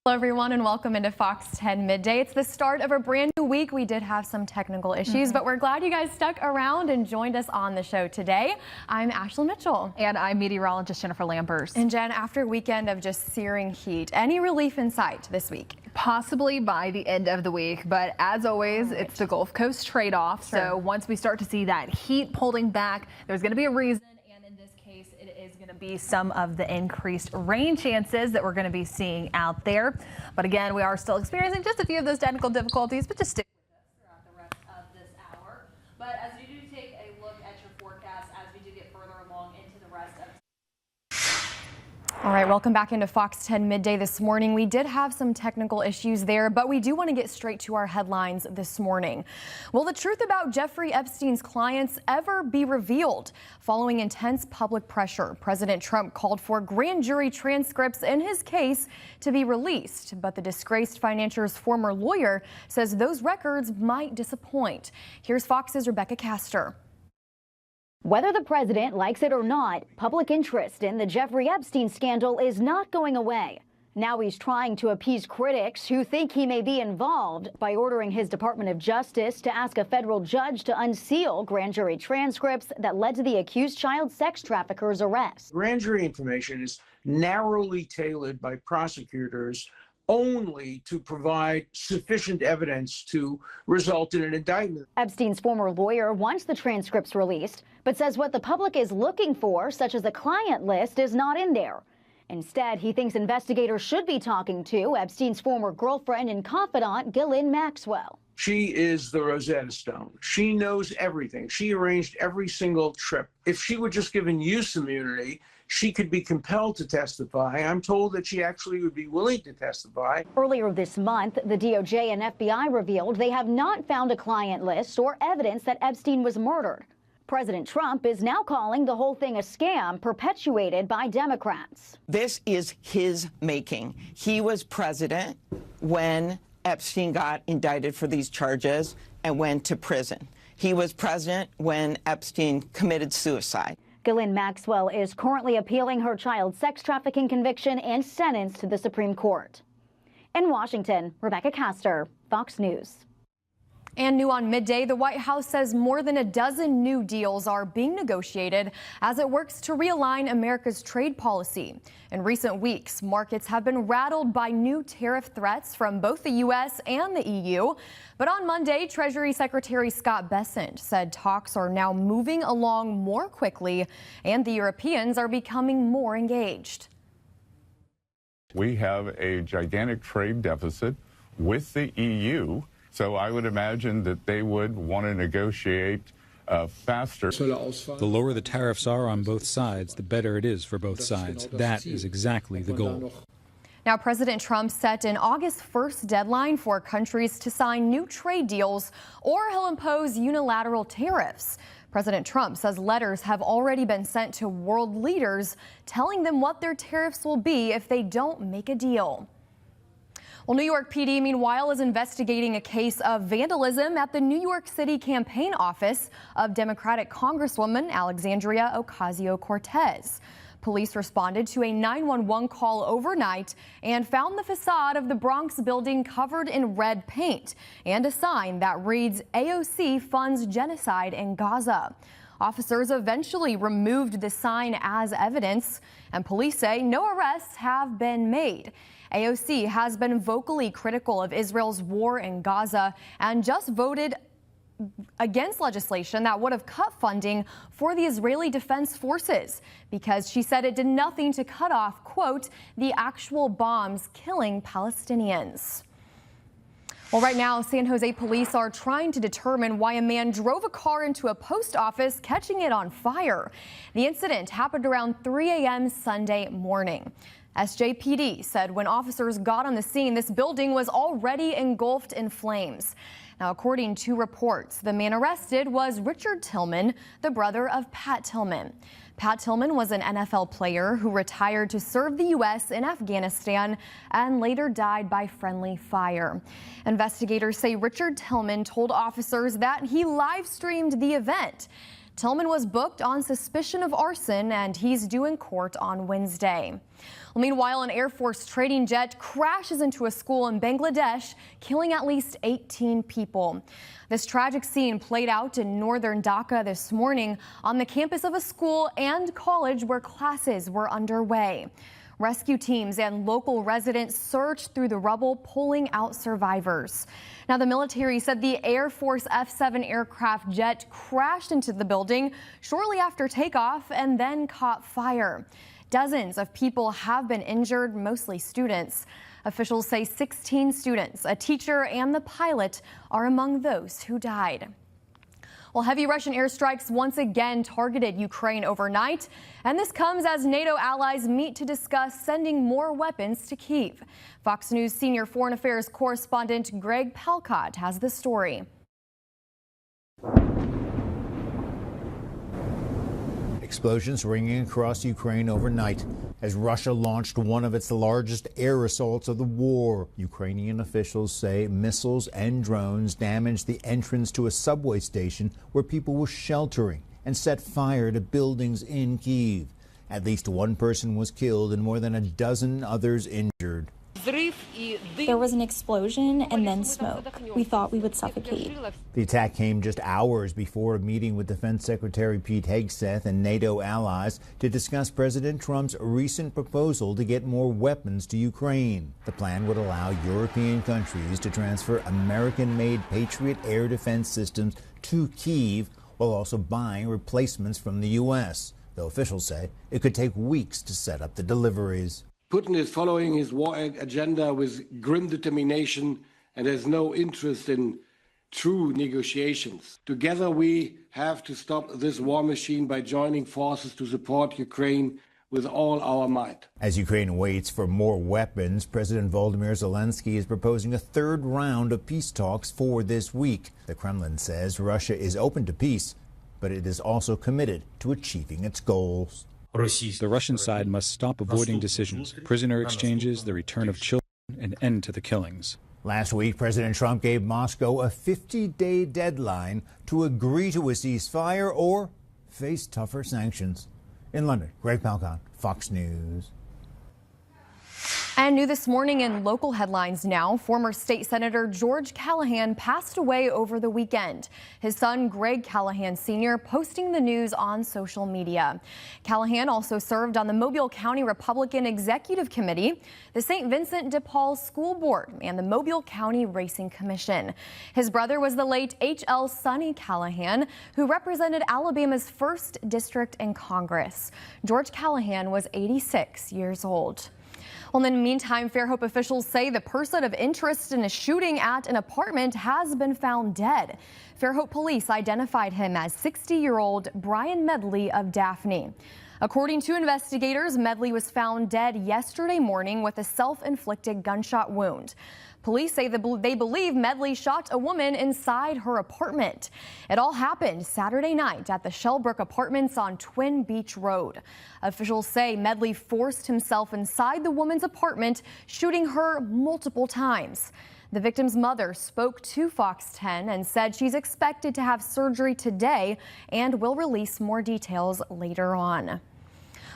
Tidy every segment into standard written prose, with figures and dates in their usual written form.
Hello everyone and welcome into Fox 10 Midday. It's the start of a brand new week. We did have some technical issues, but we're glad you guys stuck around and joined us on the show today. I'm Ashley Mitchell. And I'm meteorologist Jennifer Lambers. And Jen, after a weekend of just searing heat, any relief in sight this week? Possibly by the end of the week, but as always, it's the Gulf Coast trade-off. Sure. So once we start to see that heat pulling back, there's going to be a reason. It is going to be some of the increased rain chances that we're going to be seeing out there. But again, we are still experiencing just a few of those technical difficulties, but just stick with us throughout the rest of this hour. But as you do take a look at your forecast, as we do get further along into the rest of All right, welcome back into Fox 10 Midday this morning. We did have some technical issues there, but we do want to get straight to our headlines this morning. Will the truth about Jeffrey Epstein's clients ever be revealed? Following intense public pressure, President Trump called for grand jury transcripts in his case to be released, but the disgraced financier's former lawyer says those records might disappoint. Here's Fox's Rebecca Castor. Whether the president likes it or not, public interest in the Jeffrey Epstein scandal is not going away. Now he's trying to appease critics who think he may be involved by ordering his Department of Justice to ask a federal judge to unseal grand jury transcripts that led to the accused child sex trafficker's arrest. Grand jury information is narrowly tailored by prosecutors only to provide sufficient evidence to result in an indictment. Epstein's former lawyer wants the transcripts released, but says what the public is looking for, such as a client list, is not in there. Instead, he thinks investigators should be talking to Epstein's former girlfriend and confidant, Ghislaine Maxwell. She is the Rosetta Stone. She knows everything. She arranged every single trip. If she were just given use immunity, she could be compelled to testify. I'm told that she actually would be willing to testify. Earlier this month, the DOJ and FBI revealed they have not found a client list or evidence that Epstein was murdered. President Trump is now calling the whole thing a scam perpetuated by Democrats. This is his making. He was president when Epstein got indicted for these charges and went to prison. He was president when Epstein committed suicide. Ghislaine Maxwell is currently appealing her child sex trafficking conviction and sentence to the Supreme Court. In Washington, Rebecca Castor, Fox News. And new on midday, the White House says more than a dozen new deals are being negotiated as it works to realign America's trade policy. In recent weeks, markets have been rattled by new tariff threats from both the U.S. and the EU. But on Monday, Treasury Secretary Scott Bessent said talks are now moving along more quickly and the Europeans are becoming more engaged. We have a gigantic trade deficit with the EU. So I would imagine that they would want to negotiate faster. The lower the tariffs are on both sides, the better it is for both sides. That is exactly the goal. Now, President Trump set an August 1st deadline for countries to sign new trade deals, or he'll impose unilateral tariffs. President Trump says letters have already been sent to world leaders telling them what their tariffs will be if they don't make a deal. Well, New York PD, meanwhile, is investigating a case of vandalism at the New York City campaign office of Democratic Congresswoman Alexandria Ocasio-Cortez. Police responded to a 911 call overnight and found the facade of the Bronx building covered in red paint and a sign that reads, "AOC funds genocide in Gaza." Officers eventually removed the sign as evidence, and police say no arrests have been made. AOC has been vocally critical of Israel's war in Gaza and just voted against legislation that would have cut funding for the Israeli Defense Forces because she said it did nothing to cut off, quote, the actual bombs killing Palestinians. Well, right now, San Jose police are trying to determine why a man drove a car into a post office, catching it on fire. The incident happened around 3 a.m. Sunday morning. SJPD said when officers got on the scene, this building was already engulfed in flames. Now, according to reports, the man arrested was Richard Tillman, the brother of Pat Tillman. Pat Tillman was an NFL player who retired to serve the U.S. in Afghanistan and later died by friendly fire. Investigators say Richard Tillman told officers that he live streamed the event. Tillman was booked on suspicion of arson, and he's due in court on Wednesday. Well, meanwhile, an Air Force trading jet crashes into a school in Bangladesh, killing at least 18 people. This tragic scene played out in northern Dhaka this morning on the campus of a school and college where classes were underway. Rescue teams and local residents searched through the rubble, pulling out survivors. Now, the military said the Air Force F-7 aircraft jet crashed into the building shortly after takeoff and then caught fire. Dozens of people have been injured, mostly students. Officials say 16 students, a teacher, and the pilot are among those who died. Well, heavy Russian airstrikes once again targeted Ukraine overnight, and this comes as NATO allies meet to discuss sending more weapons to Kyiv. Fox News senior foreign affairs correspondent Greg Palkot has the story. Explosions ringing across Ukraine overnight as Russia launched one of its largest air assaults of the war. Ukrainian officials say missiles and drones damaged the entrance to a subway station where people were sheltering and set fire to buildings in Kyiv. At least one person was killed and more than a dozen others injured. There was an explosion and then smoke. We thought we would suffocate. The attack came just hours before a meeting with Defense Secretary Pete Hegseth and NATO allies to discuss President Trump's recent proposal to get more weapons to Ukraine. The plan would allow European countries to transfer American-made Patriot air defense systems to Kyiv while also buying replacements from the U.S., though officials say it could take weeks to set up the deliveries. Putin is following his war agenda with grim determination and has no interest in true negotiations. Together we have to stop this war machine by joining forces to support Ukraine with all our might. As Ukraine waits for more weapons, President Volodymyr Zelensky is proposing a third round of peace talks for this week. The Kremlin says Russia is open to peace, but it is also committed to achieving its goals. The Russian side must stop avoiding decisions, prisoner exchanges, the return of children, an end to the killings. Last week, President Trump gave Moscow a 50-day deadline to agree to a ceasefire or face tougher sanctions. In London, Greg Palkot, Fox News. And new this morning in local headlines now, former state senator George Callahan passed away over the weekend. His son, Greg Callahan Sr., posting the news on social media. Callahan also served on the Mobile County Republican Executive Committee, the St. Vincent de Paul School Board, and the Mobile County Racing Commission. His brother was the late H.L. Sonny Callahan, who represented Alabama's 1st District in Congress. George Callahan was 86 years old. Well, in the meantime, Fairhope officials say the person of interest in a shooting at an apartment has been found dead. Fairhope police identified him as 60-year-old Brian Medley of Daphne. According to investigators, Medley was found dead yesterday morning with a self-inflicted gunshot wound. Police say they believe Medley shot a woman inside her apartment. It all happened Saturday night at the Shellbrook Apartments on Twin Beach Road. Officials say Medley forced himself inside the woman's apartment, shooting her multiple times. The victim's mother spoke to Fox 10 and said she's expected to have surgery today and will release more details later on.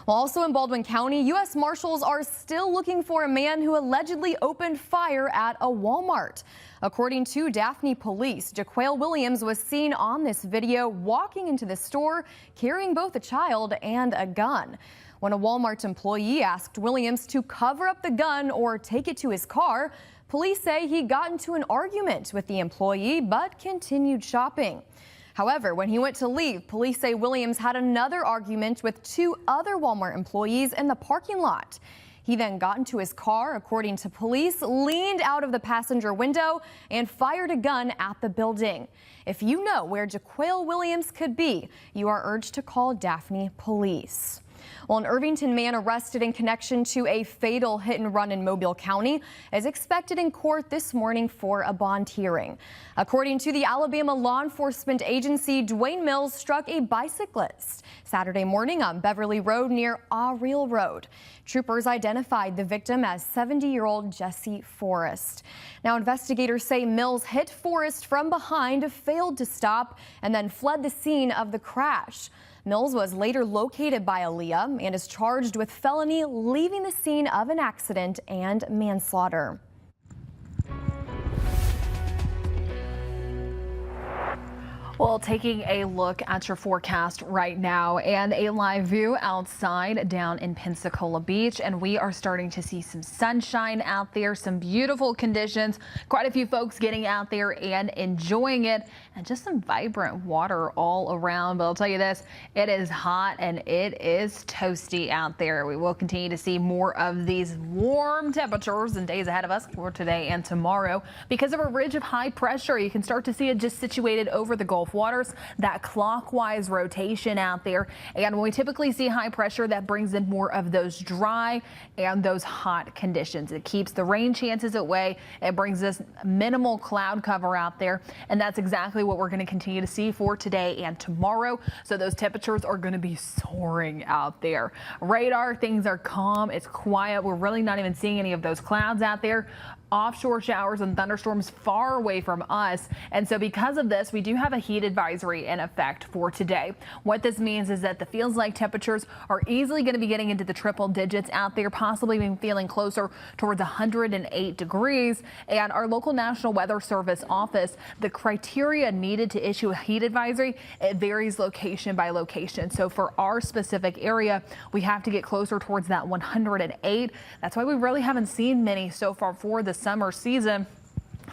Well, also in Baldwin County, U.S. Marshals are still looking for a man who allegedly opened fire at a Walmart. According to Daphne police, Jaquale Williams was seen on this video walking into the store carrying both a child and a gun. When a Walmart employee asked Williams to cover up the gun or take it to his car, police say he got into an argument with the employee but continued shopping. However, when he went to leave, police say Williams had another argument with 2 other Walmart employees in the parking lot. He then got into his car, according to police, leaned out of the passenger window and fired a gun at the building. If you know where Jaquale Williams could be, you are urged to call Daphne police. Well, an Irvington man arrested in connection to a fatal hit and run in Mobile County is expected in court this morning for a bond hearing. According to the Alabama law enforcement agency, Dwayne Mills struck a bicyclist Saturday morning on Beverly Road near Ah Real Road. Troopers identified the victim as 70-year-old Jesse Forrest. Now, investigators say Mills hit Forrest from behind, failed to stop, and then fled the scene of the crash. Mills was later located by Aaliyah and is charged with felony leaving the scene of an accident and manslaughter. Well, taking a look at your forecast right now and a live view outside down in Pensacola Beach, and we are starting to see some sunshine out there, some beautiful conditions, quite a few folks getting out there and enjoying it, and just some vibrant water all around. But I'll tell you this, it is hot and it is toasty out there. We will continue to see more of these warm temperatures in days ahead of us for today and tomorrow. Because of a ridge of high pressure, you can start to see it just situated over the Gulf waters, that clockwise rotation out there. And when we typically see high pressure, that brings in more of those dry and those hot conditions. It keeps the rain chances away. It brings us minimal cloud cover out there. And that's exactly what we're going to continue to see for today and tomorrow. So those temperatures are going to be soaring out there. Radar, things are calm. It's quiet. We're really not even seeing any of those clouds out there. Offshore showers and thunderstorms far away from us. And so because of this, we do have a heat advisory in effect for today. What this means is that the feels like temperatures are easily going to be getting into the triple digits out there, possibly even feeling closer towards 108 degrees. And our local National Weather Service office, the criteria needed to issue a heat advisory, it varies location by location. So for our specific area, we have to get closer towards that 108. That's why we really haven't seen many so far for the summer season.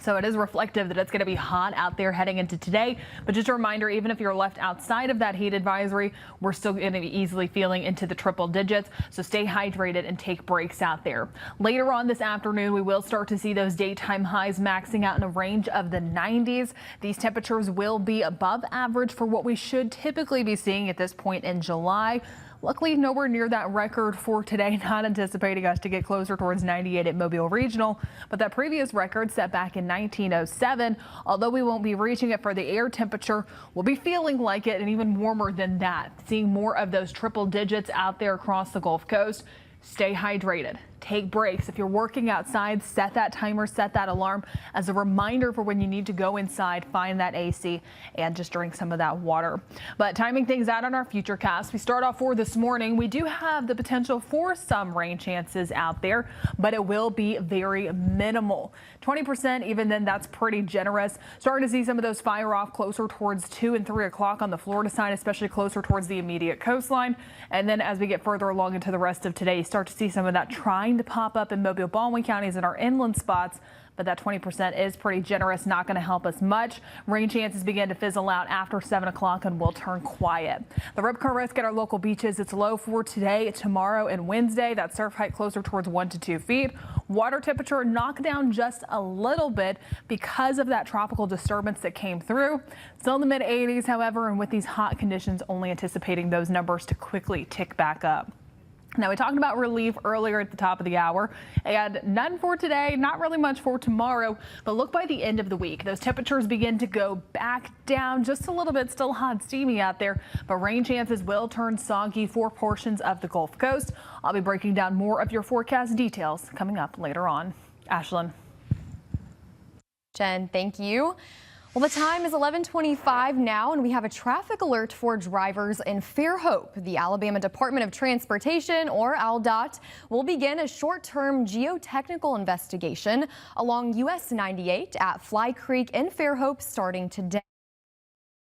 So it is reflective that it's going to be hot out there heading into today. But just a reminder, even if you're left outside of that heat advisory, we're still going to be easily feeling into the triple digits. So stay hydrated and take breaks out there. Later on this afternoon, we will start to see those daytime highs maxing out in a range of the 90s. These temperatures will be above average for what we should typically be seeing at this point in July. Luckily, nowhere near that record for today, not anticipating us to get closer towards 98 at Mobile Regional. But that previous record set back in 1907, although we won't be reaching it for the air temperature, we'll be feeling like it and even warmer than that. Seeing more of those triple digits out there across the Gulf Coast. Stay hydrated. Take breaks. If you're working outside, set that timer, set that alarm as a reminder for when you need to go inside, find that AC, and just drink some of that water. But timing things out on our futurecast, we start off for this morning. We do have the potential for some rain chances out there, but it will be very minimal. 20%, even then, that's pretty generous. Starting to see some of those fire off closer towards 2 and 3 o'clock on the Florida side, especially closer towards the immediate coastline. And then as we get further along into the rest of today, start to see some of that trying to pop up in Mobile, Baldwin counties and our inland spots. But that 20% is pretty generous, not going to help us much. Rain chances begin to fizzle out after 7 o'clock and will turn quiet. The rip current risk at our local beaches, it's low for today, tomorrow, and Wednesday. That surf height closer towards 1 to 2 feet. Water temperature knocked down just a little bit because of that tropical disturbance that came through. Still in the mid 80s, however, and with these hot conditions, only anticipating those numbers to quickly tick back up. Now, we talked about relief earlier at the top of the hour, and none for today, not really much for tomorrow. But look, by the end of the week, those temperatures begin to go back down just a little bit. Still hot, steamy out there, but rain chances will turn soggy for portions of the Gulf Coast. I'll be breaking down more of your forecast details coming up later on. Ashlyn. Jen, thank you. Well, the time is 11:25 now, and we have a traffic alert for drivers in Fairhope. The Alabama Department of Transportation, or ALDOT, will begin a short-term geotechnical investigation along US 98 at Fly Creek in Fairhope starting today.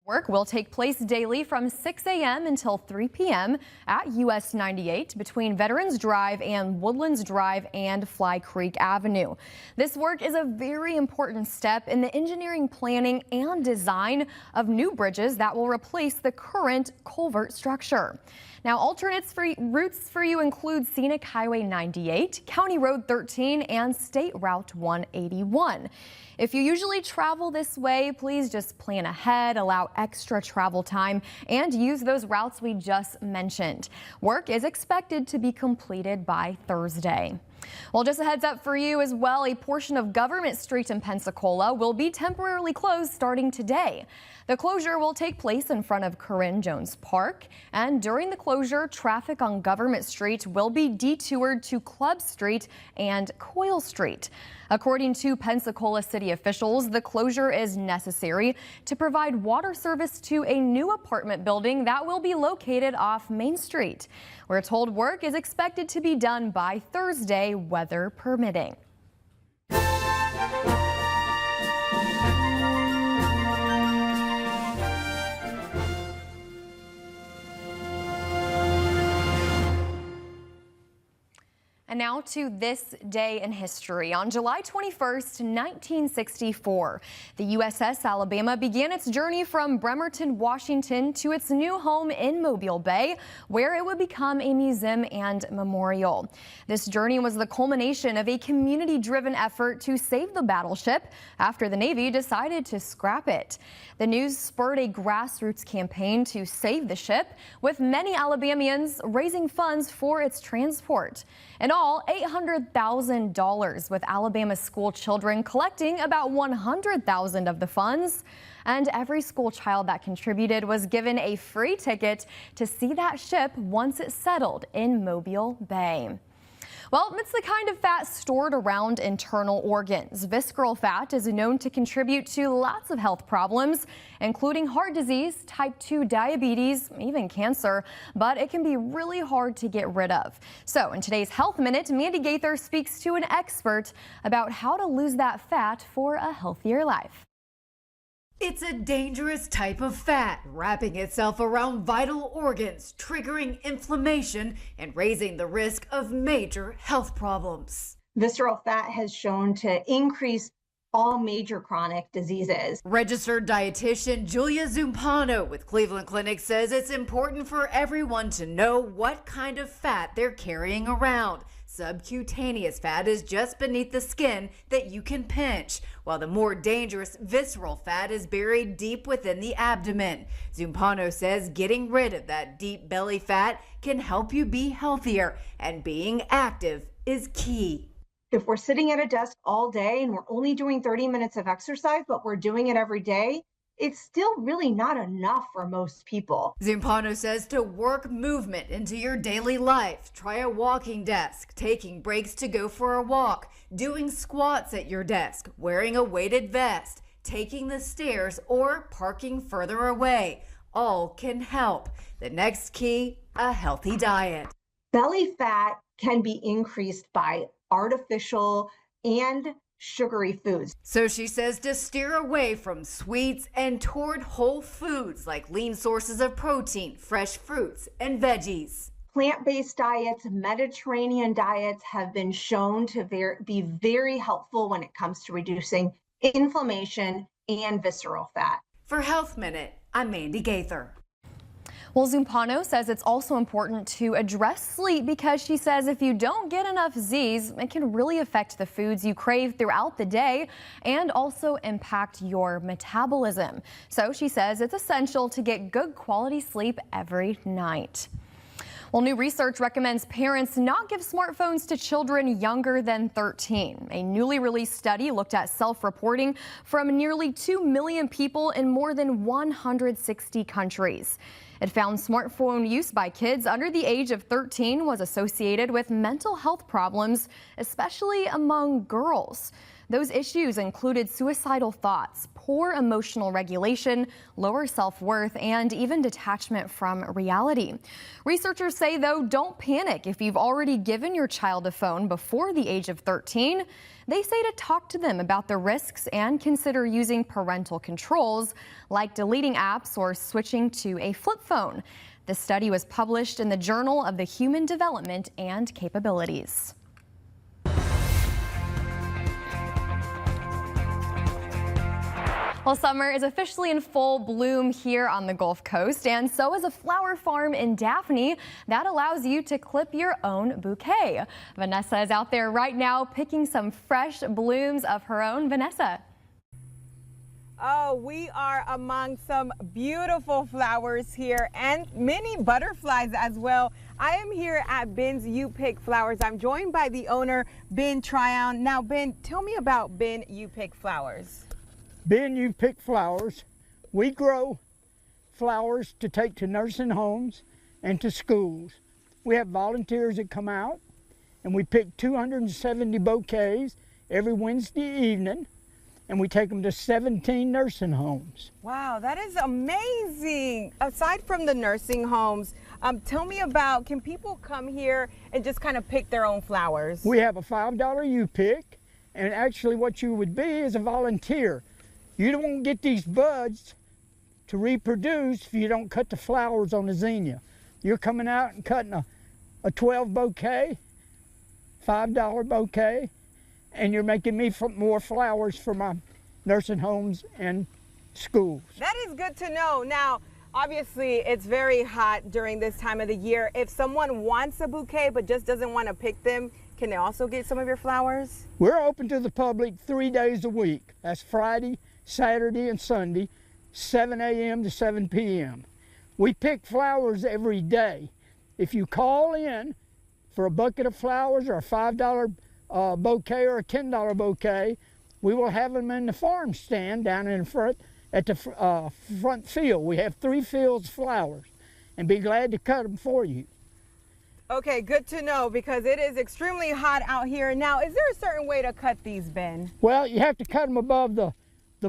Work will take place daily from 6 a.m. until 3 p.m. at US 98 between Veterans Drive and Woodlands Drive and Fly Creek Avenue. This work is a very important step in the engineering, planning, and design of new bridges that will replace the current culvert structure. Now, routes for you include Scenic Highway 98, County Road 13, and State Route 181. If you usually travel this way, please just plan ahead, allow extra travel time and use those routes we just mentioned. Work is expected to be completed by Thursday. Well, just a heads up for you as well, a portion of Government Street in Pensacola will be temporarily closed starting today. The closure will take place in front of Corinne Jones Park, and during the closure, traffic on Government Street will be detoured to Club Street and Coyle Street. According to Pensacola city officials, the closure is necessary to provide water service to a new apartment building that will be located off Main Street. We're told work is expected to be done by Thursday, weather permitting. And now to this day in history. On July 21st, 1964, the USS Alabama began its journey from Bremerton, Washington to its new home in Mobile Bay, where it would become a museum and memorial. This journey was the culmination of a community-driven effort to save the battleship after the Navy decided to scrap it. The news spurred a grassroots campaign to save the ship, with many Alabamians raising funds for its transport. In all, $800,000, with Alabama school children collecting about $100,000 of the funds. And every school child that contributed was given a free ticket to see that ship once it settled in Mobile Bay. Well, it's the kind of fat stored around internal organs. Visceral fat is known to contribute to lots of health problems, including heart disease, type 2 diabetes, even cancer, but it can be really hard to get rid of. So in today's Health Minute, Mandy Gaither speaks to an expert about how to lose that fat for a healthier life. It's a dangerous type of fat, wrapping itself around vital organs, triggering inflammation and raising the risk of major health problems. Visceral fat has shown to increase all major chronic diseases. Registered dietitian Julia Zumpano with Cleveland Clinic says it's important for everyone to know what kind of fat they're carrying around. Subcutaneous fat is just beneath the skin that you can pinch, while the more dangerous visceral fat is buried deep within the abdomen. Zumpano says getting rid of that deep belly fat can help you be healthier, and being active is key. If we're sitting at a desk all day and we're only doing 30 minutes of exercise, but we're doing it every day, it's still really not enough for most people. Zumpano says to work movement into your daily life. Try a walking desk, taking breaks to go for a walk, doing squats at your desk, wearing a weighted vest, taking the stairs, or parking further away. All can help. The next key, a healthy diet. Belly fat can be increased by artificial and sugary foods. So she says to steer away from sweets and toward whole foods like lean sources of protein, fresh fruits, and veggies. Plant-based diets, Mediterranean diets have been shown to be very helpful when it comes to reducing inflammation and visceral fat. For Health Minute, I'm Mandy Gaither. Well, Zumpano says it's also important to address sleep because she says if you don't get enough Z's, it can really affect the foods you crave throughout the day and also impact your metabolism. So she says it's essential to get good quality sleep every night. Well, new research recommends parents not give smartphones to children younger than 13. A newly released study looked at self-reporting from nearly 2 million people in more than 160 countries. It found smartphone use by kids under the age of 13 was associated with mental health problems, especially among girls. Those issues included suicidal thoughts, poor emotional regulation, lower self-worth, and even detachment from reality. Researchers say, though, don't panic if you've already given your child a phone before the age of 13. They say to talk to them about the risks and consider using parental controls like deleting apps or switching to a flip phone. The study was published in the Journal of the Human Development and Capabilities. Well, summer is officially in full bloom here on the Gulf Coast, and so is a flower farm in Daphne that allows you to clip your own bouquet. Vanessa is out there right now picking some fresh blooms of her own. Vanessa. Oh, we are among some beautiful flowers here and many butterflies as well. I am here at Ben's You Pick Flowers. I'm joined by the owner, Ben Tryon. Now, Ben, tell me about Ben You Pick Flowers. Ben You Pick Flowers. We grow flowers to take to nursing homes and to schools. We have volunteers that come out and we pick 270 bouquets every Wednesday evening, and we take them to 17 nursing homes. Wow, that is amazing. Aside from the nursing homes, tell me about, can people come here and just kind of pick their own flowers? We have a $5 you pick, and actually what you would be is a volunteer. You don't get these buds to reproduce if you don't cut the flowers on the zinnia. You're coming out and cutting a 12 bouquet, $5 bouquet, and you're making me more flowers for my nursing homes and schools. That is good to know. Now, obviously, it's very hot during this time of the year. If someone wants a bouquet but just doesn't want to pick them, can they also get some of your flowers? We're open to the public 3 days a week. That's Friday, Saturday, and Sunday, 7 a.m. to 7 p.m. We pick flowers every day. If you call in for a bucket of flowers or a $5 bouquet or a $10 bouquet, we will have them in the farm stand down in front at the front field. We have 3 fields of flowers, and be glad to cut them for you. Okay, good to know, because it is extremely hot out here. Now, is there a certain way to cut these, Ben? Well, you have to cut them above the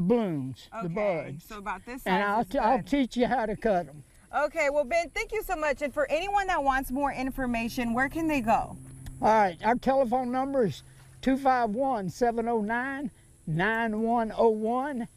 blooms, the buds. So about this size. And I'll teach you how to cut them. Okay, well, Ben, thank you so much. And for anyone that wants more information, where can they go? All right, our telephone number is 251-709-9101.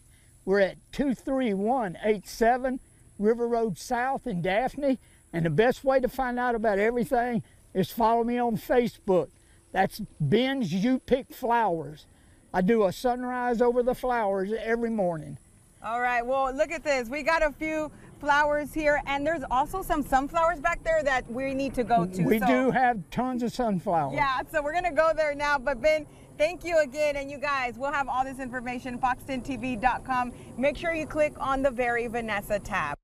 We're at 23187 River Road South in Daphne. And the best way to find out about everything is follow me on Facebook. That's Ben's You Pick Flowers. I do a sunrise over the flowers every morning. All right, well, look at this. We got a few flowers here, and there's also some sunflowers back there that we need to go to. We do have tons of sunflowers. Yeah, so we're gonna go there now. But Ben, thank you again, and you guys, we'll have all this information, fox10tv.com. Make sure you click on the Very Vanessa tab.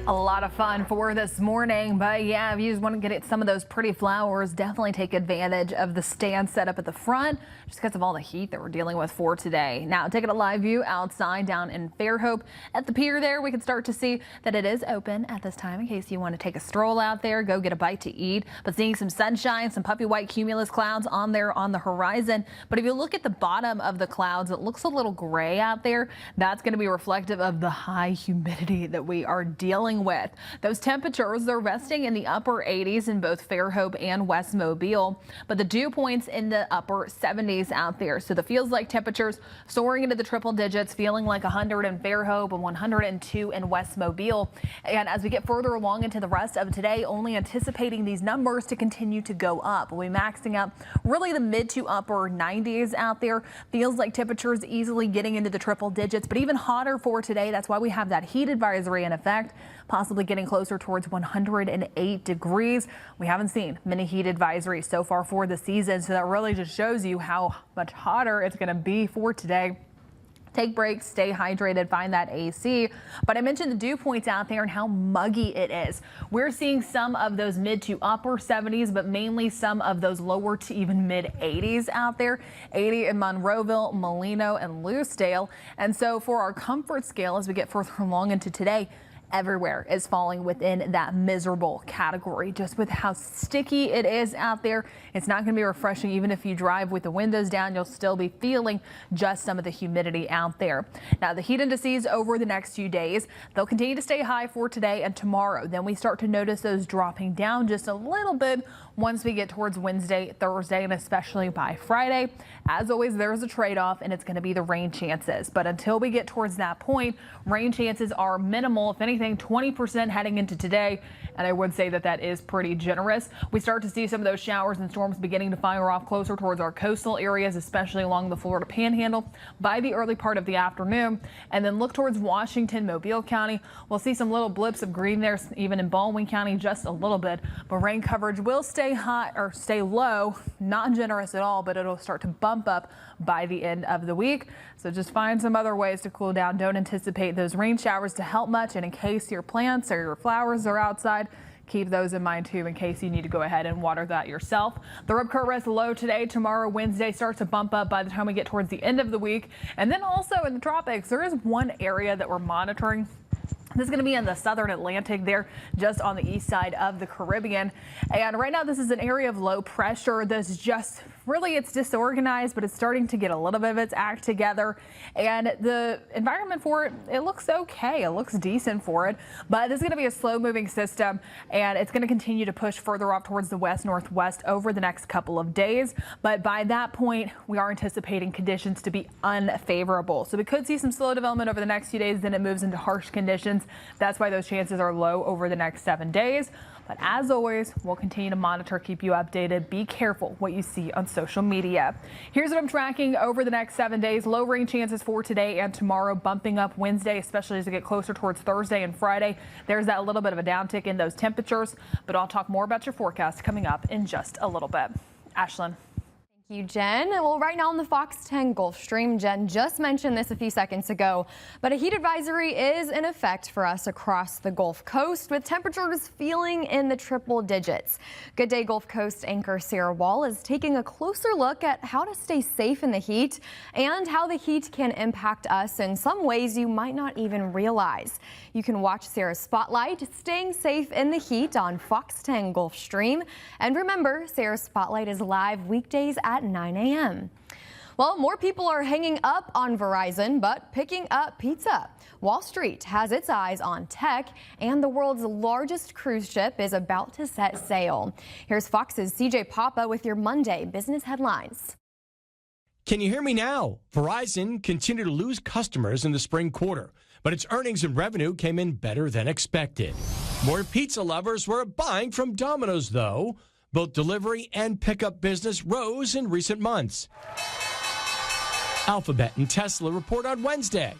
A lot of fun for this morning, but yeah, if you just want to get some of those pretty flowers, definitely take advantage of the stand set up at the front just because of all the heat that we're dealing with for today. Now, taking a live view outside down in Fairhope at the pier there, we can start to see that it is open at this time in case you want to take a stroll out there, go get a bite to eat, but seeing some sunshine, some puppy white cumulus clouds on there on the horizon. But if you look at the bottom of the clouds, it looks a little gray out there. That's going to be reflective of the high humidity that we are dealing with. Those temperatures, they're resting in the upper 80s in both Fairhope and West Mobile, but the dew points in the upper 70s out there. So the feels like temperatures soaring into the triple digits, feeling like 100 in Fairhope and 102 in West Mobile. And as we get further along into the rest of today, only anticipating these numbers to continue to go up. We'll be maxing out really the mid to upper 90s out there. Feels like temperatures easily getting into the triple digits, but even hotter for today. That's why we have that heat advisory in effect, possibly getting closer towards 108 degrees. We haven't seen many heat advisories so far for the season, so that really just shows you how much hotter it's going to be for today. Take breaks, stay hydrated, find that AC. But I mentioned the dew points out there and how muggy it is. We're seeing some of those mid to upper 70s, but mainly some of those lower to even mid 80s out there. 80 in Monroeville, Molino, and Lucedale. And so for our comfort scale, as we get further along into today, everywhere is falling within that miserable category. Just with how sticky it is out there, it's not going to be refreshing. Even if you drive with the windows down, you'll still be feeling just some of the humidity out there. Now, the heat indices over the next few days, they'll continue to stay high for today and tomorrow. Then we start to notice those dropping down just a little bit once we get towards Wednesday, Thursday, and especially by Friday. As always, there's a trade-off, and it's going to be the rain chances. But until we get towards that point, rain chances are minimal. If anything, 20% heading into today, and I would say that that is pretty generous. We start to see some of those showers and storms beginning to fire off closer towards our coastal areas, especially along the Florida Panhandle by the early part of the afternoon. And then look towards Washington, Mobile County. We'll see some little blips of green there, even in Baldwin County, just a little bit. But rain coverage will stay stay hot or stay low, not generous at all, but it'll start to bump up by the end of the week. So just find some other ways to cool down. Don't anticipate those rain showers to help much. And in case your plants or your flowers are outside, keep those in mind too in case you need to go ahead and water that yourself. The Rip Current rests low today. Tomorrow, Wednesday, starts to bump up by the time we get towards the end of the week. And then also in the tropics, there is one area that we're monitoring. This is going to be in the southern Atlantic there, just on the east side of the Caribbean. And right now, this is an area of low pressure that's just really, it's disorganized, but it's starting to get a little bit of its act together. And the environment for it, it looks okay. It looks decent for it. But this is going to be a slow moving system, and it's going to continue to push further off towards the west-northwest over the next couple of days. But by that point, we are anticipating conditions to be unfavorable. So we could see some slow development over the next few days. Then it moves into harsh conditions. That's why those chances are low over the next 7 days. But as always, we'll continue to monitor, keep you updated. Be careful what you see on social media. Here's what I'm tracking over the next 7 days. Low rain chances for today and tomorrow, bumping up Wednesday, especially as we get closer towards Thursday and Friday. There's that little bit of a downtick in those temperatures, but I'll talk more about your forecast coming up in just a little bit. Ashlyn. Thank you, Jen. Well, right now on the Fox 10 Gulf Stream, Jen just mentioned this a few seconds ago, but a heat advisory is in effect for us across the Gulf Coast, with temperatures feeling in the triple digits. Good Day Gulf Coast anchor Sarah Wall is taking a closer look at how to stay safe in the heat and how the heat can impact us in some ways you might not even realize. You can watch Sarah's Spotlight, Staying Safe in the Heat, on Fox 10 Gulf Stream. And remember, Sarah's Spotlight is live weekdays at 9 a.m. Well, more people are hanging up on Verizon, but picking up pizza. Wall Street has its eyes on tech, and the world's largest cruise ship is about to set sail. Here's Fox's CJ Papa with your Monday business headlines. Can you hear me now? Verizon continued to lose customers in the spring quarter, but its earnings and revenue came in better than expected. More pizza lovers were buying from Domino's, though. Both delivery and pickup business rose in recent months. Alphabet and Tesla report on Wednesday.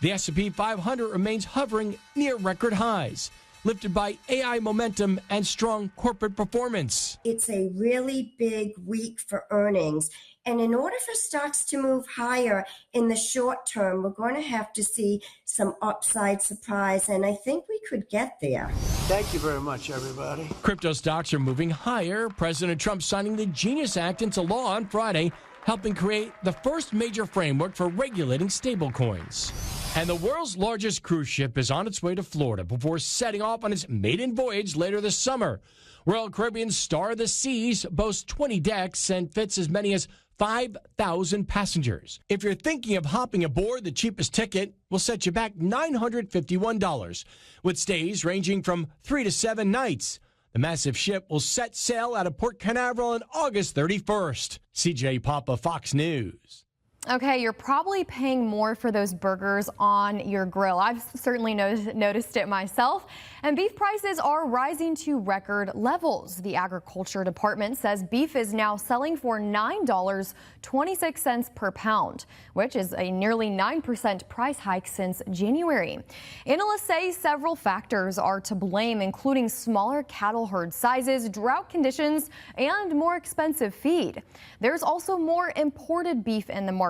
The S&P 500 remains hovering near record highs, lifted by AI momentum and strong corporate performance. It's a really big week for earnings. And in order for stocks to move higher in the short term, we're going to have to see some upside surprise, and I think we could get there. Thank you very much, everybody. Crypto stocks are moving higher. President Trump signing the Genius Act into law on Friday, helping create the first major framework for regulating stablecoins. And the world's largest cruise ship is on its way to Florida before setting off on its maiden voyage later this summer. Royal Caribbean's Star of the Seas boasts 20 decks and fits as many as 5,000 passengers. If you're thinking of hopping aboard, the cheapest ticket will set you back $951, with stays ranging from 3 to 7 nights. The massive ship will set sail out of Port Canaveral on August 31st. CJ Papa, Fox News. Okay, you're probably paying more for those burgers on your grill. I've certainly noticed it myself. And beef prices are rising to record levels. The Agriculture Department says beef is now selling for $9.26 per pound, which is a nearly 9% price hike since January. Analysts say several factors are to blame, including smaller cattle herd sizes, drought conditions, and more expensive feed. There's also more imported beef in the market.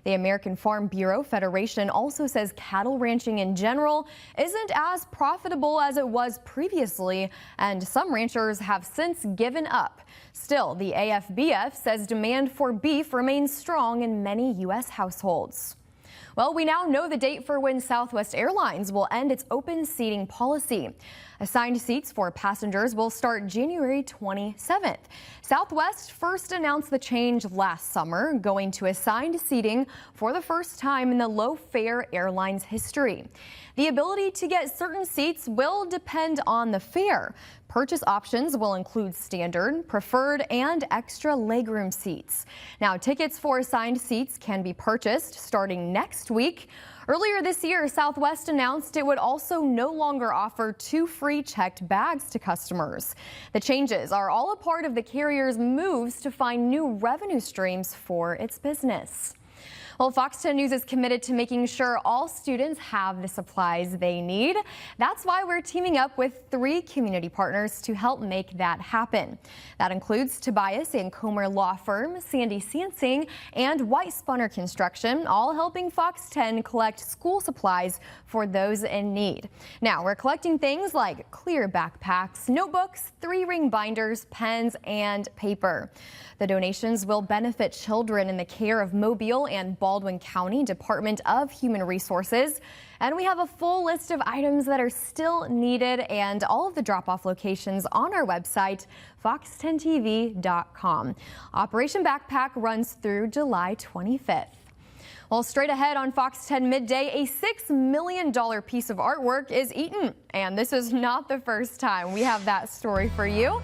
The American Farm Bureau Federation also says cattle ranching in general isn't as profitable as it was previously, and some ranchers have since given up. Still, the AFBF says demand for beef remains strong in many U.S. households. Well, we now know the date for when Southwest Airlines will end its open seating policy. Assigned seats for passengers will start January 27th. Southwest first announced the change last summer, going to assigned seating for the first time in the low-fare airline's history. The ability to get certain seats will depend on the fare. Purchase options will include standard, preferred, and extra legroom seats. Now, tickets for assigned seats can be purchased starting next week. Earlier this year, Southwest announced it would also no longer offer 2 free checked bags to customers. The changes are all a part of the carrier's moves to find new revenue streams for its business. Well, Fox 10 News is committed to making sure all students have the supplies they need. That's why we're teaming up with 3 community partners to help make that happen. That includes Tobias and Comer Law Firm, Sandy Sansing, and White Spunner Construction, all helping Fox 10 collect school supplies for those in need. Now, we're collecting things like clear backpacks, notebooks, 3-ring binders, pens, and paper. The donations will benefit children in the care of Mobile and Baldwin County Department of Human Resources. And we have a full list of items that are still needed and all of the drop-off locations on our website, fox10tv.com. Operation Backpack runs through July 25th. Well, straight ahead on Fox 10 Midday, a $6 million piece of artwork is eaten. And this is not the first time. We have that story for you.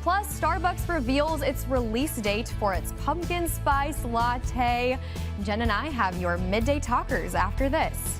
Plus, Starbucks reveals its release date for its pumpkin spice latte. Jen and I have your Midday Talkers after this.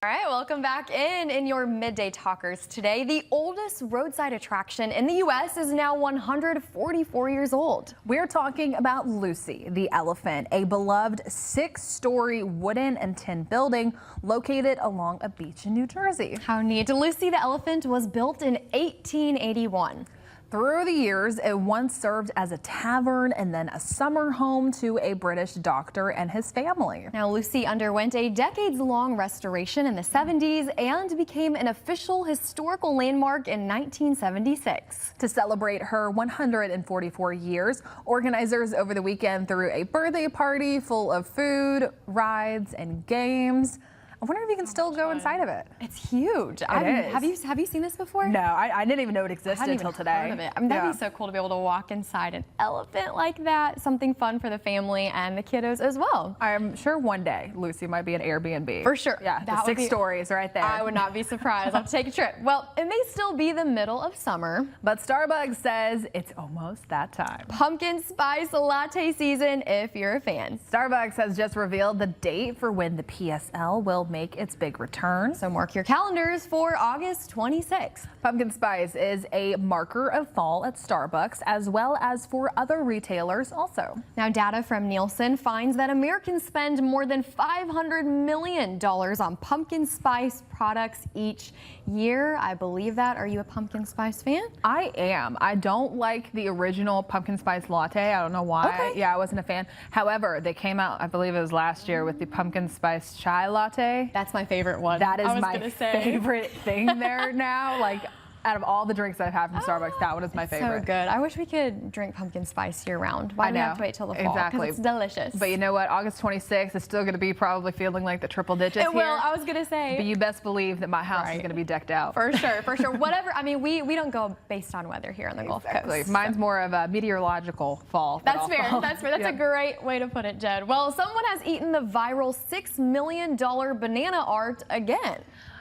All right, welcome back in your Midday Talkers today. The oldest roadside attraction in the U.S. is now 144 years old. We're talking about Lucy the elephant, a beloved 6-story wooden and tin building located along a beach in New Jersey. How neat. Lucy the elephant was built in 1881. Through the years, it once served as a tavern and then a summer home to a British doctor and his family. Now, Lucy underwent a decades-long restoration in the 70s and became an official historical landmark in 1976. To celebrate her 144 years, organizers over the weekend threw a birthday party full of food, rides, and games. I wonder if you can still go inside of it. It's huge. Have you seen this before? No, I didn't even know it existed until today. Heard of it. I mean, that'd be so cool to be able to walk inside an elephant like that. Something fun for the family and the kiddos as well. I'm sure one day Lucy might be an Airbnb. For sure. Yeah, the 6 stories right there. I would not be surprised. I'll take a trip. Well, it may still be the middle of summer, but Starbucks says it's almost that time. Pumpkin spice latte season if you're a fan. Starbucks has just revealed the date for when the PSL will make its big return. So mark your calendars for August 26th. Pumpkin spice is a marker of fall at Starbucks as well as for other retailers also. Now, data from Nielsen finds that Americans spend more than $500 million on pumpkin spice products each year. I believe that. Are you a pumpkin spice fan? I am. I don't like the original pumpkin spice latte. I don't know why. Okay. Yeah, I wasn't a fan. However, they came out, I believe it was last year, with the pumpkin spice chai latte. That's my favorite one. That is my favorite thing there now. Like, out of all the drinks I've had from Starbucks, that one is my favorite. So good. I wish we could drink pumpkin spice year round. Why do we have to wait till the fall? Exactly. Because it's delicious. But you know what? August 26th is still going to be probably feeling like the triple digits it here. will. I was going to say. But you best believe that my house is going to be decked out. For sure. For sure. Whatever. I mean, we don't go based on weather here on the Gulf Coast. Mine's more of a meteorological fall. That's fair. That's fair. That's a great way to put it, Jed. Well, someone has eaten the viral $6 million banana art again.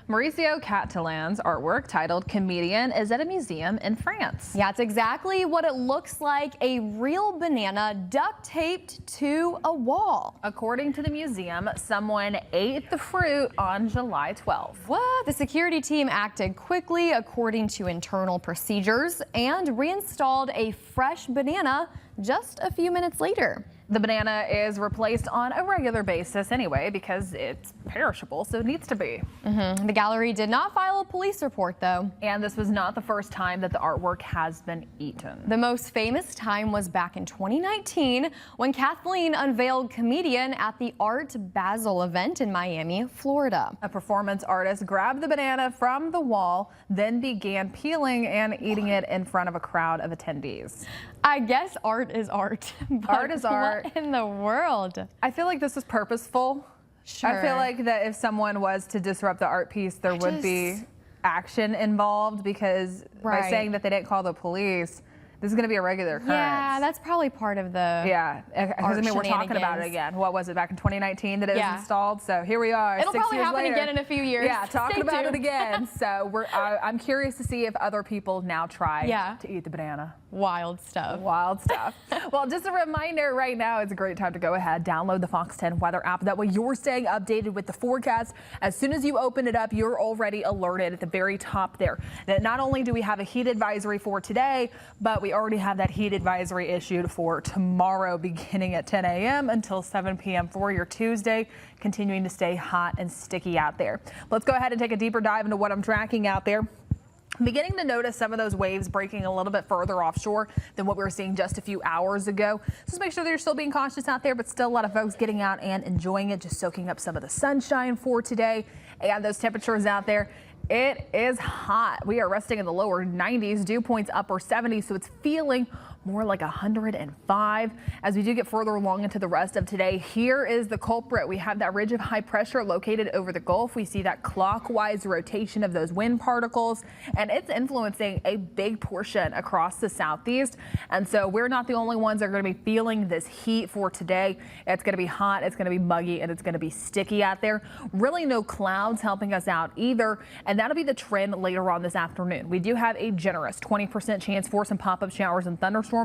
Mauricio Catalan's artwork titled Comedian is at a museum in France. Yeah, it's exactly what it looks like, a real banana duct taped to a wall. According to the museum, someone ate the fruit on July 12th. What? The security team acted quickly according to internal procedures and reinstalled a fresh banana just a few minutes later. The banana is replaced on a regular basis anyway because it's perishable, so it needs to be. The gallery did not file a police report, though. And this was not the first time that the artwork has been eaten. The most famous time was back in 2019 when Kathleen unveiled Comedian at the Art Basel event in Miami, Florida. A performance artist grabbed the banana from the wall, then began peeling and eating it in front of a crowd of attendees. I guess art is art. Art is art. What in the world? I feel like this is purposeful. Sure. I feel like that if someone was to disrupt the art piece, there would be action involved because by saying that they didn't call the police, this is going to be a regular occurrence. Yeah, that's probably part of the because I mean, we're talking about it again. What was it, back in 2019 that it was installed? So here we are. It'll 6 probably years happen later. again in a few years. Yeah, talking Stay about tuned. it again. So I'm curious to see if other people now try to eat the banana. Wild stuff. Wild stuff. Well, just a reminder right now, it's a great time to go ahead, download the Fox 10 weather app. That way you're staying updated with the forecast. As soon as you open it up, you're already alerted at the very top there. That not only do we have a heat advisory for today, but we we already have that heat advisory issued for tomorrow beginning at 10 a.m. until 7 p.m. for your Tuesday, continuing to stay hot and sticky out there. Let's go ahead and take a deeper dive into what I'm tracking out there. Beginning to notice some of those waves breaking a little bit further offshore than what we were seeing just a few hours ago. So just make sure that you're still being cautious out there, but still a lot of folks getting out and enjoying it, just soaking up some of the sunshine for today. And those temperatures out there, it is hot. We are resting in the lower 90s, dew points upper 70s, so it's feeling more like 105. As we do get further along into the rest of today, here is the culprit. We have that ridge of high pressure located over the Gulf. We see that clockwise rotation of those wind particles, and it's influencing a big portion across the southeast. And so we're not the only ones that are going to be feeling this heat for today. It's going to be hot, it's going to be muggy, and it's going to be sticky out there. Really no clouds helping us out either, and that'll be the trend later on this afternoon. We do have a generous 20% chance for some pop-up showers and thunderstorms.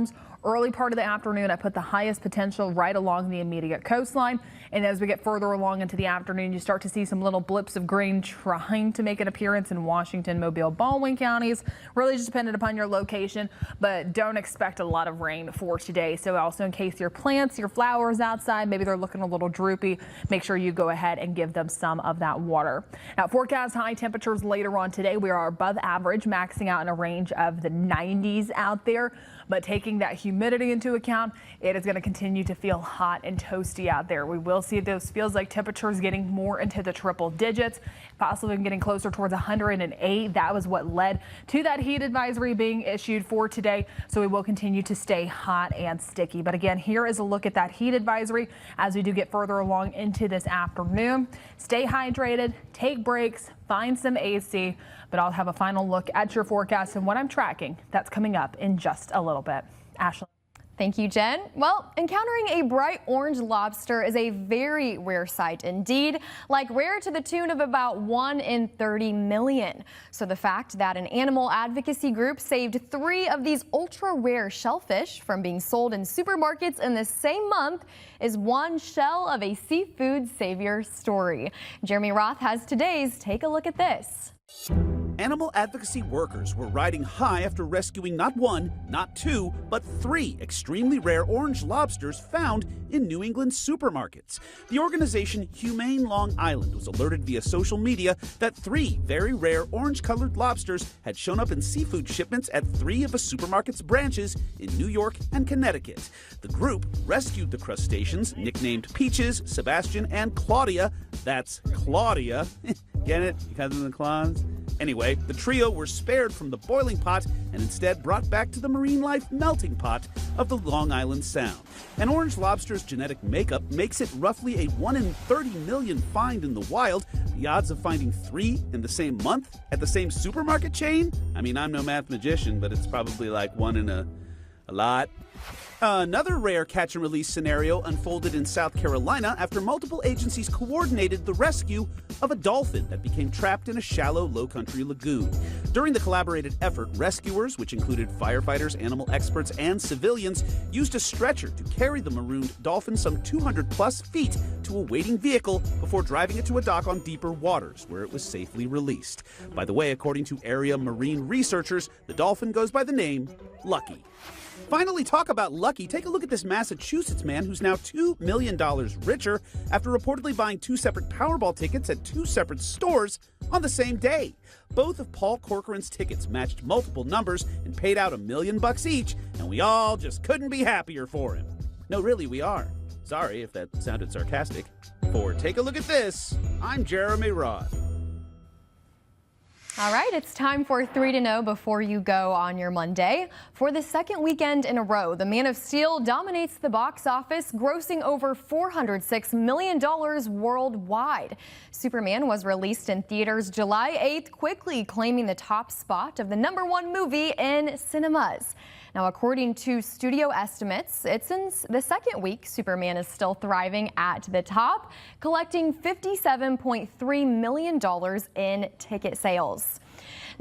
Early part of the afternoon, I put the highest potential right along the immediate coastline. And as we get further along into the afternoon, you start to see some little blips of green trying to make an appearance in Washington, Mobile, Baldwin counties. Really just dependent upon your location, but don't expect a lot of rain for today. So also in case your plants, your flowers outside, maybe they're looking a little droopy, make sure you go ahead and give them some of that water. Now, forecast high temperatures later on today. We are above average, maxing out in a range of the 90s out there. But taking that humidity into account, it is going to continue to feel hot and toasty out there. We will see those feels like temperatures getting more into the triple digits, possibly getting closer towards 108. That was what led to that heat advisory being issued for today. So we will continue to stay hot and sticky. But again, here is a look at that heat advisory as we do get further along into this afternoon. Stay hydrated, take breaks, find some AC. But I'll have a final look at your forecast and what I'm tracking. That's coming up in just a little bit. Ashley. Thank you, Jen. Well, encountering a bright orange lobster is a very rare sight indeed, like rare to the tune of about 1 in 30 million. So the fact that an animal advocacy group saved 3 of these ultra rare shellfish from being sold in supermarkets in the same month is one shell of a seafood savior story. Jeremy Roth has today's Take a Look at This. Animal advocacy workers were riding high after rescuing not 1, not 2, but 3 extremely rare orange lobsters found in New England supermarkets. The organization Humane Long Island was alerted via social media that 3 very rare orange-colored lobsters had shown up in seafood shipments at 3 of a supermarket's branches in New York and Connecticut. The group rescued the crustaceans, nicknamed Peaches, Sebastian, and Claudia. That's Claudia. Get it? Because of the claws? Anyway, the trio were spared from the boiling pot and instead brought back to the marine life melting pot of the Long Island Sound. An orange lobster's genetic makeup makes it roughly a 1 in 30 million find in the wild. The odds of finding 3 in the same month at the same supermarket chain? I mean, I'm no math magician, but it's probably like 1 in a lot. Another rare catch and release scenario unfolded in South Carolina after multiple agencies coordinated the rescue of a dolphin that became trapped in a shallow low-country lagoon. During the collaborated effort, rescuers, which included firefighters, animal experts, and civilians, used a stretcher to carry the marooned dolphin some 200-plus feet to a waiting vehicle before driving it to a dock on deeper waters, where it was safely released. By the way, according to area marine researchers, the dolphin goes by the name Lucky. Finally, talk about lucky. Take a look at this Massachusetts man who's now $2 million richer after reportedly buying 2 separate Powerball tickets at 2 separate stores on the same day. Both of Paul Corcoran's tickets matched multiple numbers and paid out $1 million each, and we all just couldn't be happier for him. No, really, we are. Sorry if that sounded sarcastic. For Take a Look at This, I'm Jeremy Roth. All right, it's time for 3 to know before you go on your Monday. For the second weekend in a row, The Man of Steel dominates the box office, grossing over $406 million worldwide. Superman was released in theaters July 8th, quickly claiming the top spot of the #1 movie in cinemas. Now, according to studio estimates, it's in the second week Superman is still thriving at the top, collecting $57.3 million in ticket sales.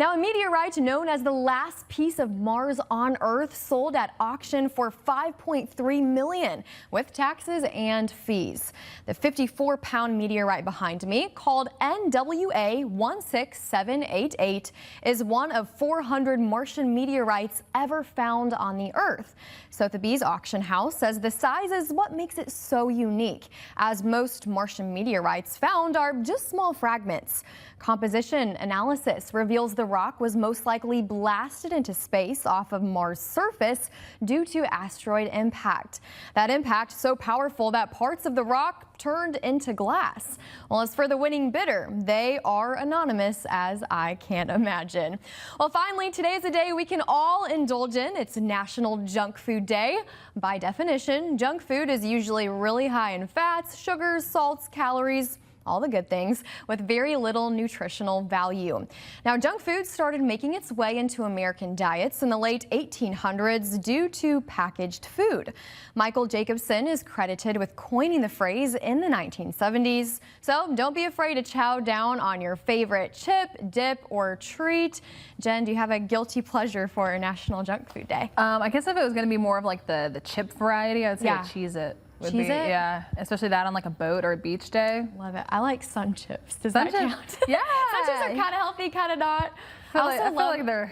Now, a meteorite known as the last piece of Mars on Earth sold at auction for $5.3 million with taxes and fees. The 54-pound meteorite behind me, called NWA 16788, is one of 400 Martian meteorites ever found on the Earth. Sotheby's auction house says the size is what makes it so unique, as most Martian meteorites found are just small fragments. Composition analysis reveals the rock was most likely blasted into space off of Mars' surface due to asteroid impact. That impact so powerful that parts of the rock turned into glass. Well, as for the winning bidder, they are anonymous, as I can't imagine. Well, finally, today is a day we can all indulge in. It's National Junk Food Day. By definition, junk food is usually really high in fats, sugars, salts, calories, all the good things, with very little nutritional value. Now, junk food started making its way into American diets in the late 1800s due to packaged food. Michael Jacobson is credited with coining the phrase in the 1970s. So don't be afraid to chow down on your favorite chip, dip, or treat. Jen, do you have a guilty pleasure for National Junk Food Day? I guess if it was going to be more of like the chip variety, I'd say Yeah. Cheez-It. Cheez-It? Yeah, especially that on like a boat or a beach day. Love it. I like Sun Chips. Does Sun that Chips? count? Yeah. Sun Chips are kind of healthy, kind of not. I feel like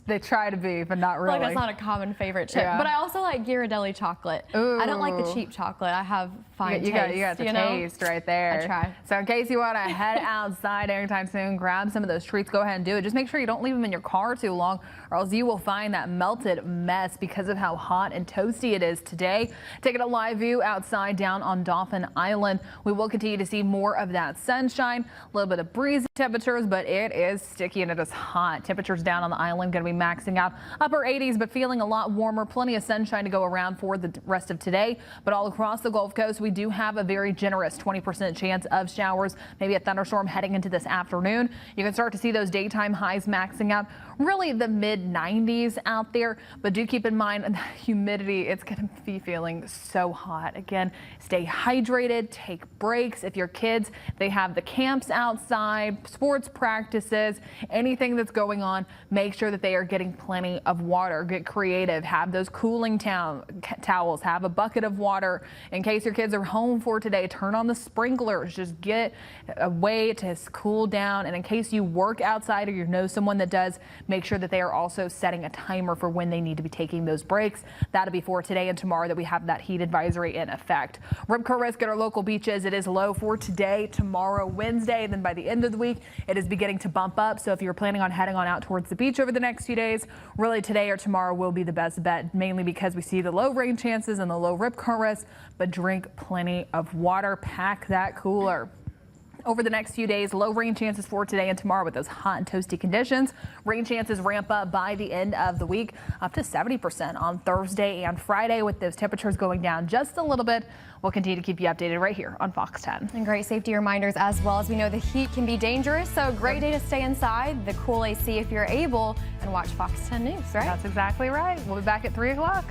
they try to be, but not really. Like that's not a common favorite chip. Yeah. But I also like Ghirardelli chocolate. I don't like the cheap chocolate. I have fine taste. You got the taste right there. I try. So in case you want to head outside anytime soon, grab some of those treats, go ahead and do it. Just make sure you don't leave them in your car too long, or else you will find that melted mess because of how hot and toasty it is today. Taking a live view outside down on Dauphin Island. We will continue to see more of that sunshine, a little bit of breezy temperatures, but it is sticky and it is hot. Temperatures down on the island going to be maxing out upper 80s, but feeling a lot warmer. Plenty of sunshine to go around for the rest of today, but all across the Gulf Coast, we do have a very generous 20% chance of showers, maybe a thunderstorm heading into this afternoon. You can start to see those daytime highs maxing out really the mid 90s out there, but do keep in mind the humidity. It's going to be feeling so hot. Again, stay hydrated, take breaks. If your kids, they have the camps outside, sports practices, anything that's going on, make sure that they are getting plenty of water. Get creative, have those cooling towels, have a bucket of water in case your kids are home for today. Turn on the sprinklers, just get a way to cool down. And in case you work outside or you know someone that does, make sure that they are also setting a timer for when they need to be taking those breaks. That'll be for today and tomorrow that we have that heat advisory in effect. Rip current risk at our local beaches, it is low for today, tomorrow, Wednesday. Then by the end of the week, it is beginning to bump up. So if you're planning on heading on out towards the beach over the next few days, really today or tomorrow will be the best bet, mainly because we see the low rain chances and the low rip current risk, but drink plenty of water, pack that cooler. Over the next few days, low rain chances for today and tomorrow with those hot and toasty conditions. Rain chances ramp up by the end of the week, up to 70% on Thursday and Friday, with those temperatures going down just a little bit. We'll continue to keep you updated right here on Fox 10. And great safety reminders as well, as we know the heat can be dangerous. So a great day to stay inside, the cool AC if you're able, and watch Fox 10 News, right? That's exactly right. We'll be back at 3 o'clock.